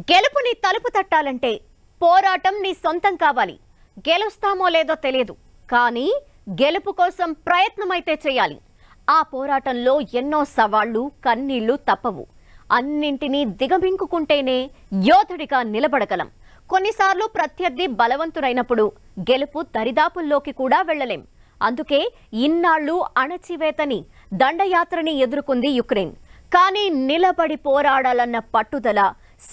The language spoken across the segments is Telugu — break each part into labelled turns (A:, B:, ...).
A: గెలుపుని తలుపు తట్టాలంటే పోరాటం నీ సొంతం కావాలి. గెలుస్తామో లేదో తెలియదు, కానీ గెలుపు కోసం ప్రయత్నమైతే చేయాలి. ఆ పోరాటంలో ఎన్నో సవాళ్లు, కన్నీళ్లు తప్పవు. అన్నింటినీ దిగమింగుకుంటేనే యోధుడిగా నిలబడగలం. కొన్నిసార్లు ప్రత్యర్థి బలవంతుడైనప్పుడు గెలుపు దరిదాపుల్లోకి కూడా వెళ్లలేం. అందుకే ఇన్నాళ్లు అణచివేతని, దండయాత్రని ఎదుర్కొంది యుక్రెయిన్. కానీ నిలబడి పోరాడాలన్న పట్టుదల,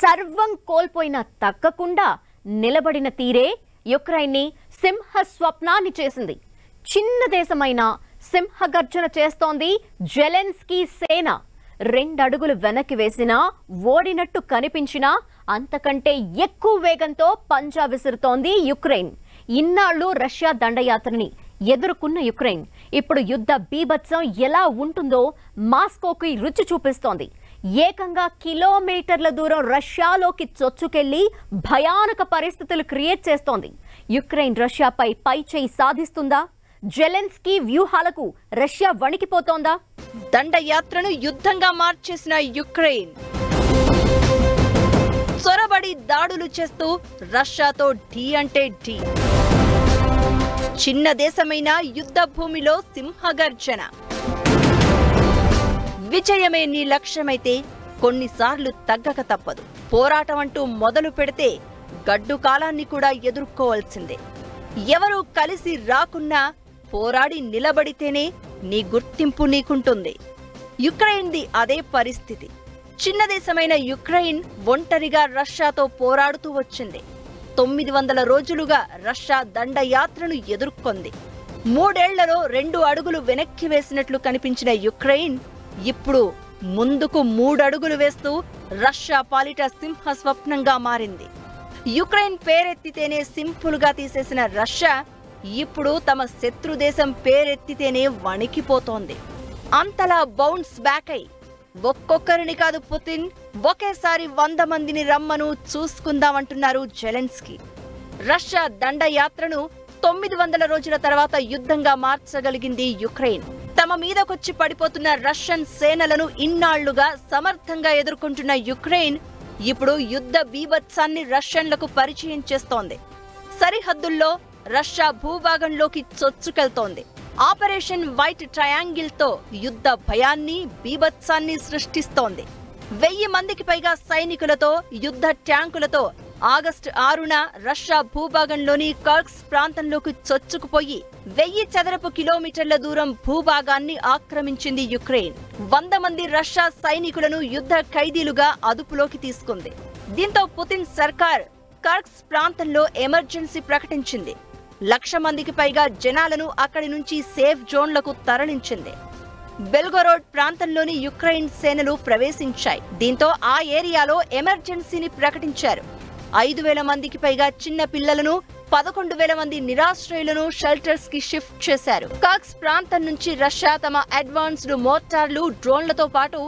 A: సర్వం కోల్పోయినా తగ్గకుండా నిలబడిన తీరే యుక్రెయిన్ని సింహ స్వప్నాన్ని చేసింది. చిన్న దేశమైన సింహగర్జన చేస్తోంది జెలెన్స్కీ సేన. 2 అడుగులు వెనక్కి వేసినా, ఓడినట్టు కనిపించినా అంతకంటే ఎక్కువ వేగంతో పంజా విసురుతోంది యుక్రెయిన్. ఇన్నాళ్లు రష్యా దండయాత్రని ఎదుర్కొన్న యుక్రెయిన్ ఇప్పుడు యుద్ధ బీభత్సం ఎలా ఉంటుందో మాస్కోకి రుచి చూపిస్తోంది. ఏకంగా కిలోమీటర్ల దూరం రష్యాలోకి చొచ్చుకెళ్లి భయానక పరిస్థితులు క్రియేట్ చేస్తోంది. యుక్రెయిన్ రష్యాపై పైచేయి సాధిస్తుందా? జెలెన్స్కీ వ్యూహాలకు రష్యా వణికిపోతోందా?
B: దండయాత్రను యుద్ధంగా మార్చేసిన యుక్రెయిన్ చొరబడి దాడులు చేస్తూ రష్యాతో ఢీ అంటే ఢీ. చిన్న దేశమైన యుద్ధ భూమిలో సింహగర్జన. విజయమే నీ లక్ష్యమైతే కొన్నిసార్లు తగ్గక తప్పదు. పోరాటం అంటూ మొదలు పెడితే గడ్డు కాలాన్ని కూడా ఎదుర్కోవాల్సిందే. ఎవరూ కలిసి రాకున్నా పోరాడి నిలబడితేనే నీ గుర్తింపు నీకుంటుంది. యుక్రెయిన్ది అదే పరిస్థితి. చిన్న దేశమైన యుక్రెయిన్ ఒంటరిగా రష్యాతో పోరాడుతూ వచ్చింది. 900 రోజులుగా రష్యా దండయాత్రను ఎదుర్కొంది. 3 ఏళ్లలో 2 అడుగులు వెనక్కి వేసినట్లు కనిపించిన యుక్రెయిన్ ఇప్పుడు ముందుకు 3 అడుగులు వేస్తూ రష్యా పాలిట సింహ స్వప్నంగా మారింది. యుక్రెయిన్ పేరెత్తితేనే సింపుల్ గా తీసేసిన రష్యా ఇప్పుడు తమ శత్రు దేశం పేరెత్తితేనే వణికిపోతోంది. అంతలా బౌన్స్ బ్యాక్ అయి ఒక్కొక్కరిని కాదు పుతిన్ ఒకేసారి 100 మందిని రమ్మను చూసుకుందామంటున్నారు జెలెన్స్కీ. రష్యా దండయాత్రను 900 రోజుల తర్వాత యుద్ధంగా మార్చగలిగింది యుక్రెయిన్. తమ మీదకొచ్చి పడిపోతున్న రష్యన్ సేనలను ఇన్నాళ్లుగా సమర్థంగా ఎదుర్కొంటున్న యుక్రెయిన్ ఇప్పుడు యుద్ధ బీభత్సాన్ని రష్యన్లకు పరిచయం చేస్తోంది. సరిహద్దుల్లో రష్యా భూభాగంలోకి చొచ్చుకెళ్తోంది. ఆపరేషన్ వైట్ ట్రయాంగిల్ తో యుద్ధ భయాన్ని, బీభత్సాన్ని సృష్టిస్తోంది. 1000 మందికి పైగా సైనికులతో, యుద్ధ ట్యాంకులతో ఆగస్టు 6న రష్యా భూభాగంలోని కర్స్క్ ప్రాంతంలోకి చొచ్చుకుపోయి 1000 చదరపు కిలోమీటర్ల దూరం భూభాగాన్ని ఆక్రమించింది యుక్రెయిన్. 100 మంది రష్యా సైనికులను యుద్ధ ఖైదీలుగా అదుపులోకి తీసుకుంది. దీంతో పుతిన్ సర్కార్ కర్స్క్ ప్రాంతంలో ఎమర్జెన్సీ ప్రకటించింది. 1,00,000 మందికి పైగా జనాలను అక్కడి నుంచి సేఫ్ జోన్లకు తరలించింది. బెల్గోరోడ్ ప్రాంతంలోని యుక్రెయిన్ సేనలు ప్రవేశించాయి. దీంతో ఆ ఏరియాలో ఎమర్జెన్సీని ప్రకటించారు. 5,000 మందికి పైగా చిన్న పిల్లలను, 11,000 మంది నిరాశ్రయులను షెల్టర్స్ కి షిఫ్ట్ చేశారు. కర్స్క్ ప్రాంతం నుంచి రష్యా తమ అడ్వాన్స్డ్ మోటార్లు, డ్రోన్లతో పాటు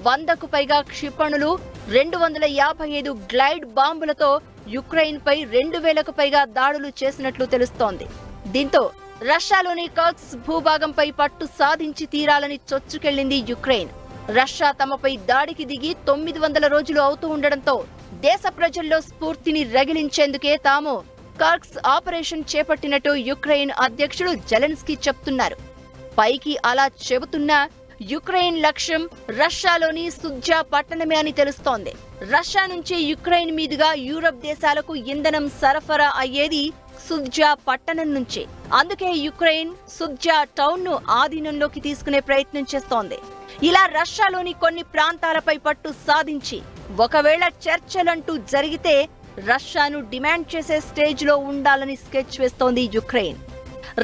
B: 100కు పైగా క్షిపణులు, 255 గ్లైడ్ బాంబులతో యుక్రెయిన్ పై 2,000కు పైగా దాడులు చేసినట్లు తెలుస్తోంది. దీంతో రష్యాలోని కర్స్క్ భూభాగంపై పట్టు సాధించి తీరాలని చొచ్చుకెళ్లింది యుక్రెయిన్. రష్యా తమపై దాడికి దిగి 900 రోజులు అవుతూ ఉండడంతో దేశ ప్రజల్లో స్ఫూర్తిని రగిలించేందుకే తాము కర్స్క్ ఆపరేషన్ చేపట్టినట్టు యుక్రెయిన్ అధ్యక్షుడు జెలెన్స్కీ చెప్తున్నారు. పైకి అలా చెబుతున్నా యుక్రెయిన్ లక్ష్యం రష్యాలోని సుజ్జా పట్టణమే అని తెలుస్తోంది. రష్యా నుంచి యుక్రెయిన్ మీదుగా యూరప్ దేశాలకు ఇంధనం సరఫరా అయ్యేది సుజ్జా పట్టణం నుంచే. అందుకే యుక్రెయిన్ సుజ్జా టౌన్ ను ఆధీనంలోకి తీసుకునే ప్రయత్నం చేస్తోంది. ఇలా రష్యాలోని కొన్ని ప్రాంతాలపై పట్టు సాధించి ఒకవేళ చర్చలంటూ జరిగితే రష్యాను డిమాండ్ చేసే స్టేజ్ లో ఉండాలని స్కెచ్ వేస్తోంది యుక్రెయిన్.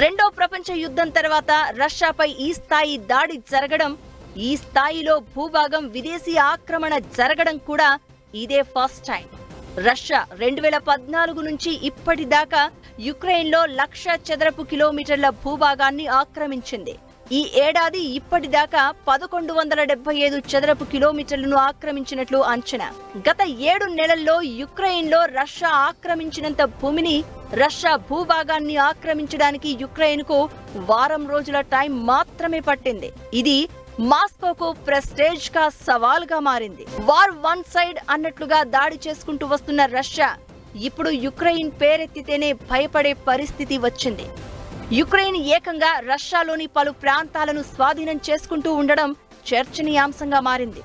B: 2వ ప్రపంచ యుద్ధం తర్వాత రష్యాపై ఈ స్థాయి దాడి జరగడం, ఈ స్థాయిలో భూభాగం విదేశీ ఆక్రమణ జరగడం కూడా ఇదే ఫస్ట్ టైం. రష్యా 2014 నుంచి ఇప్పటిదాకా యుక్రెయిన్లో 1,00,000 చదరపు కిలోమీటర్ల భూభాగాన్ని ఆక్రమించింది. ఈ ఏడాది ఇప్పటిదాకా 1175 చదరపు కిలోమీటర్లను ఆక్రమించినట్లు అంచనా. గత 7 నెలల్లో యుక్రెయిన్లో రష్యా ఆక్రమించినంత భూమిని రష్యా భూభాగాన్ని ఆక్రమించడానికి యుక్రెయిన్కు వారం రోజుల టైం మాత్రమే పట్టింది. ఇది మాస్కోకు ప్రెస్టేజ్ గా సవాల్గా మారింది. వార్ వన్ సైడ్ అన్నట్లుగా దాడి చేసుకుంటూ వస్తున్న రష్యా ఇప్పుడు యుక్రెయిన్ పేరెత్తితేనే భయపడే పరిస్థితి వచ్చింది. యుక్రెయిన్ ఏకంగా రష్యాలోని పలు ప్రాంతాలను స్వాధీనం చేసుకుంటూ ఉండడం చర్చనీయాంశంగా మారింది.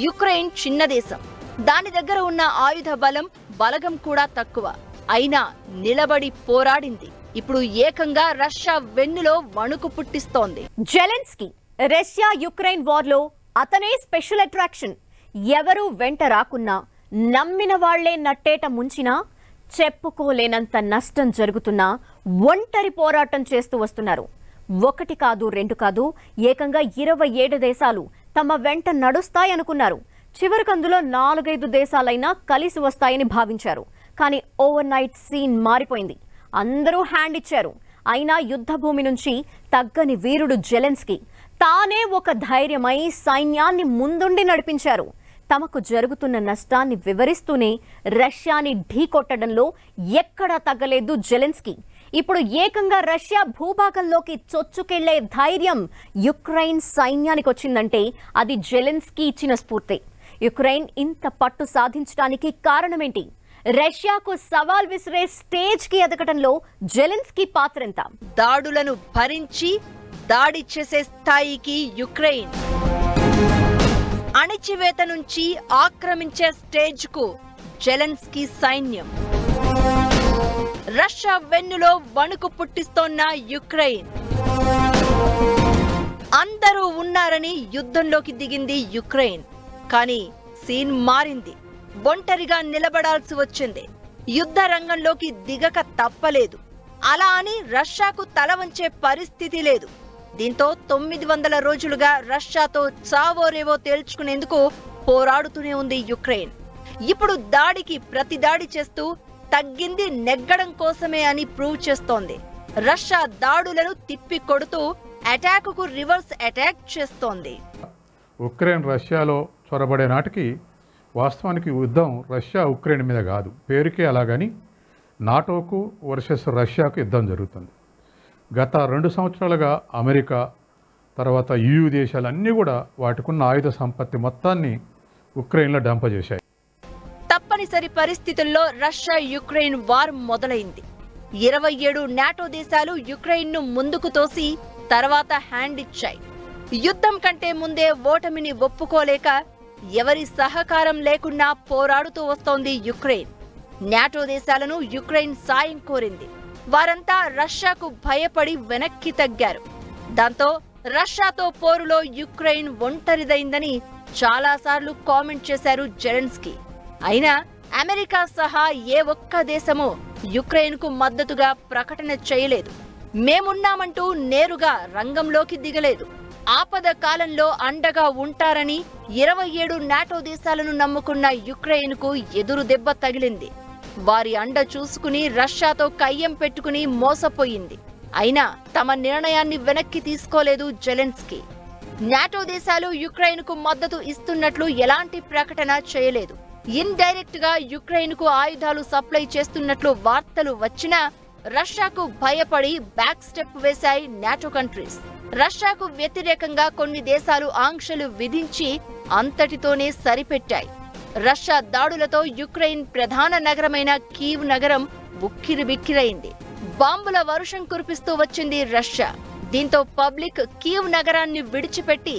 B: యుక్రెయిన్ చిన్న దేశం, దాని దగ్గర ఉన్న ఆయుధ బలగం కూడా తక్కువ. అయినా నిలబడి పోరాడింది. ఇప్పుడు ఏకంగా రష్యా వెన్నులో వణుకు పుట్టిస్తోంది.
A: జెలెన్స్కీ రష్యా యుక్రెయిన్ వార్లో అతనే స్పెషల్ అట్రాక్షన్. ఎవరు వెంట రాకున్నా, నమ్మిన వాళ్లే నట్టేట ముంచినా, చెప్పుకోలేనంత నష్టం జరుగుతున్నా ఒంటరి పోరాటం చేస్తూ వస్తున్నారు. ఒకటి కాదు, రెండు కాదు, ఏకంగా 27 దేశాలు తమ వెంట నడుస్తాయనుకున్నారు. చివరికి అందులో 4-5 దేశాలైనా కలిసి వస్తాయని భావించారు. కానీ ఓవర్ నైట్ సీన్ మారిపోయింది. అందరూ హ్యాండ్ ఇచ్చారు. అయినా యుద్ధ భూమి నుంచి తగ్గని వీరుడు జెలెన్స్కీ తానే ఒక ధైర్యమై సైన్యాన్ని ముందుండి నడిపించారు. తమకు జరుగుతున్న నష్టాన్ని వివరిస్తూనే రష్యాని ఢీకొట్టడంలో ఎక్కడా తగ్గలేదు జెలెన్స్కీ. ఇప్పుడు ఏకంగా రష్యా భూభాగంలోకి చొచ్చుకెళ్లే ధైర్యం యుక్రెయిన్ సైన్యానికి వచ్చిందంటే అది జెలెన్స్కీ ఇచ్చిన స్ఫూర్తే. యుక్రెయిన్ ఇంత పట్టు సాధించడానికి కారణమేంటి? రష్యాకు సవాల్ విసిరే స్టేజ్ కి ఎదగటంలో జెలెన్స్కీ పాత్ర ఎంత?
B: దాడులను భరించి దాడి చేసే స్థాయికి యుక్రెయిన్, అణిచివేత నుంచి ఆక్రమించే స్టేజ్ కు జెలెన్స్కీ సైన్యం, రష్యా వెన్నులో వణుకు పుట్టిస్తోన్న యుక్రెయిన్, అందరూ ఉన్నారని యుద్ధంలోకి దిగింది యుక్రెయిన్. కానీ సీన్ మారింది. ఒంటరిగా నిలబడాల్సి వచ్చింది. యుద్ధ రంగంలోకి దిగక తప్పలేదు. అలా అని రష్యాకు తల వంచే పరిస్థితి లేదు. దీంతో 900 రోజులుగా రష్యాతో చావోరేవో తేల్చుకునేందుకు పోరాడుతూనే ఉంది యుక్రెయిన్. ఇప్పుడు దాడికి ప్రతిదాడి చేస్తూ తగ్గింది నెగ్గడం కోసమే అని ప్రూవ్ చేస్తోంది. రష్యా దాడులను తిప్పి కొడుతూ అటాక్కు రివర్స్ అటాక్ చేస్తోంది.
C: ఉక్రెయిన్ రష్యాలో చొరబడే నాటికి వాస్తవానికి యుద్ధం రష్యా ఉక్రెయిన్ మీద కాదు, పేరుకే అలాగని నాటోకు వర్సెస్ రష్యాకు యుద్ధం జరుగుతుంది. గత 2 సంవత్సరాలుగా అమెరికా తర్వాత EU దేశాలన్నీ కూడా వాటికున్న ఆయుధ సంపత్తి మొత్తాన్ని ఉక్రెయిన్లో డంప చేశాయి.
B: తప్పనిసరి పరిస్థితుల్లో రష్యా యుక్రెయిన్ వార్ మొదలైంది. 27 నాటో దేశాలు యుక్రెయిన్ను ముందుకు తోసి తర్వాత హ్యాండ్ ఇచ్చాయి. యుద్ధం కంటే ముందే ఓటమిని ఒప్పుకోలేక ఎవరి సహకారం లేకున్నా పోరాడుతూ వస్తోంది యుక్రెయిన్. నాటో దేశాలను యుక్రెయిన్ సాయం కోరింది. వారంతా రష్యాకు భయపడి వెనక్కి తగ్గారు. దాంతో రష్యాతో పోరులో యుక్రెయిన్ ఒంటరిదైందని చాలాసార్లు కామెంట్ చేశారు జెలెన్స్కీ. అయినా అమెరికా సహా ఏ ఒక్క దేశమూ యుక్రెయిన్కు మద్దతుగా ప్రకటన చేయలేదు. మేమున్నామంటూ నేరుగా రంగంలోకి దిగలేదు. ఆపద కాలంలో అండగా ఉంటారని 27 నాటో దేశాలను నమ్ముకున్న యుక్రెయిన్కు ఎదురు దెబ్బ తగిలింది. వారి అండ చూసుకుని రష్యాతో కయ్యం పెట్టుకుని మోసపోయింది. అయినా తమ నిర్ణయాన్ని వెనక్కి తీసుకోలేదు జెలెన్స్కీ. నాటో దేశాలు యుక్రెయిన్కు మద్దతు ఇస్తున్నట్లు ఎలాంటి ప్రకటన చేయలేదు. ఇండైరెక్ట్ గా యుక్రెయిన్కు ఆయుధాలు సప్లై చేస్తున్నట్లు వార్తలు వచ్చినా రష్యాకు భయపడి బ్యాక్ స్టెప్ వేశాయి నాటో కంట్రీస్. రష్యాకు వ్యతిరేకంగా కొన్ని దేశాలు ఆంక్షలు విధించి అంతటితోనే సరిపెట్టాయి. రష్యా దాడులతో యుక్రెయిన్ ప్రధాన నగరమైన కీవ్ నగరం ఉక్కిరిబిక్కిరైంది. బాంబుల వర్షం కురిపిస్తూ వచ్చింది రష్యా. దీంతో పబ్లిక్ కీవ్ నగరాన్ని విడిచిపెట్టి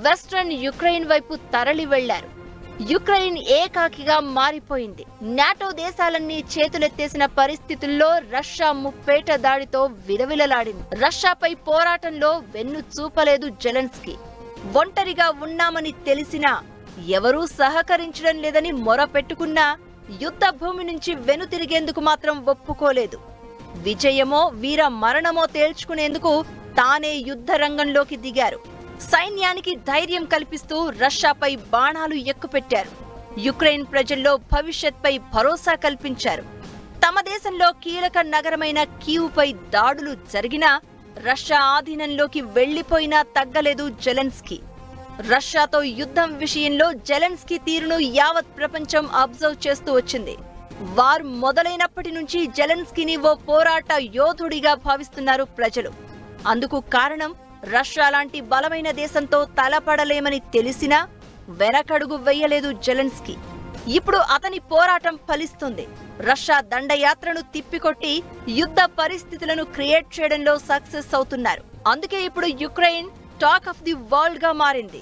B: వెస్ట్రన్ యుక్రెయిన్ వైపు తరలి వెళ్లారు. యుక్రెయిన్ ఏకాకిగా మారిపోయింది. నాటో దేశాలన్నీ చేతులెత్తేసిన పరిస్థితుల్లో రష్యా ముప్పేట దాడితో విలవిలలాడింది. రష్యాపై పోరాటంలో వెన్ను చూపలేదు జెలెన్స్కీ. ఒంటరిగా ఉన్నామని తెలిసినా, ఎవరూ సహకరించడం లేదని మొరపెట్టుకున్నా యుద్ధ భూమి నుంచి వెనుతిరిగేందుకు మాత్రం ఒప్పుకోలేదు. విజయమో వీర మరణమో తేల్చుకునేందుకు తానే యుద్ధ రంగంలోకి దిగారు. సైన్యానికి ధైర్యం కల్పిస్తూ రష్యాపై బాణాలు ఎక్కుపెట్టారు. యుక్రెయిన్ ప్రజల్లో భవిష్యత్పై భరోసా కల్పించారు. తమ దేశంలో కీలక నగరమైన కీవ్పై దాడులు జరిగినా రష్యా ఆధీనంలోకి వెళ్లిపోయినా తగ్గలేదు జెలెన్స్కీ. రష్యాతో యుద్ధం విషయంలో జెలెన్స్కీ తీరును యావత్ ప్రపంచం అబ్జర్వ్ చేస్తూ వచ్చింది. వార్ మొదలైనప్పటి నుంచి జెలెన్స్కీని ఓ పోరాట యోధుడిగా భావిస్తున్నారు ప్రజలు. అందుకు కారణం రష్యా లాంటి బలమైన దేశంతో తలపడలేమని తెలిసినా వెనకడుగు వెయ్యలేదు జెలెన్స్కీ. ఇప్పుడు అతని పోరాటం ఫలిస్తుంది. రష్యా దండయాత్రను తిప్పికొట్టి యుద్ధ పరిస్థితులను క్రియేట్ చేయడంలో సక్సెస్ అవుతున్నారు. అందుకే ఇప్పుడు Ukraine talk of the world గా మారింది.